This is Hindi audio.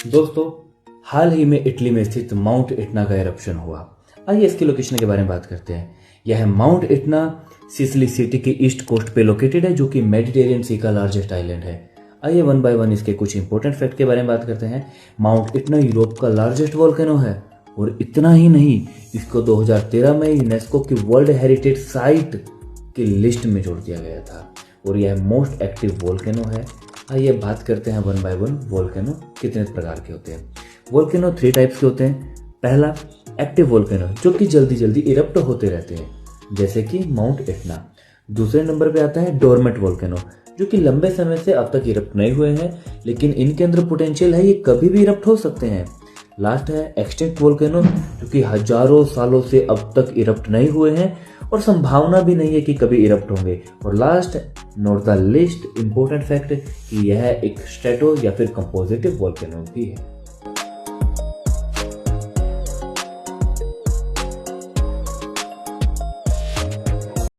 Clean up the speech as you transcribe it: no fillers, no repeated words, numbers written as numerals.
दोस्तों, हाल ही में इटली में स्थित माउंट इटना का इरप्शन हुआ। आइए इसकी लोकेशन के बारे में बात करते हैं। यह माउंट इटना सिसिली सिटी के ईस्ट कोस्ट पे लोकेटेड है, जो कि मेडिटेरियन सी का लार्जेस्ट आइलैंड है। आइए वन बाय वन इसके कुछ इंपॉर्टेंट फैक्ट के बारे में बात करते हैं। माउंट इटना यूरोप का लार्जेस्ट वोल्केनो है, और इतना ही नहीं, इसको 2013 में यूनेस्को की वर्ल्ड हेरिटेज साइट की लिस्ट में जोड़ दिया गया था, और यह मोस्ट एक्टिव वोल्केनो है। आइए बात करते हैं वन बाय वन वोल्केनो कितने प्रकार के होते हैं। वोल्केनो 3 टाइप्स के होते हैं। पहला, एक्टिव वोल्केनो, जो कि जल्दी जल्दी इरप्ट होते रहते हैं, जैसे कि माउंट इटना। दूसरे नंबर पे आता है डोरमेंट वोल्केनो, जो कि लंबे समय से अब तक इरप्ट नहीं हुए हैं, लेकिन इनके अंदर पोटेंशियल है, ये कभी भी इरप्ट हो सकते हैं। लास्ट है एक्सटिंक्ट वोल्केनो, जो कि हजारों सालों से अब तक इरप्ट नहीं हुए हैं, और संभावना भी नहीं है कि कभी इरप्ट होंगे। और last, note the list, important fact कि यह एक स्ट्रेटो या फिर कंपोजिटिव वोल्केनो भी है।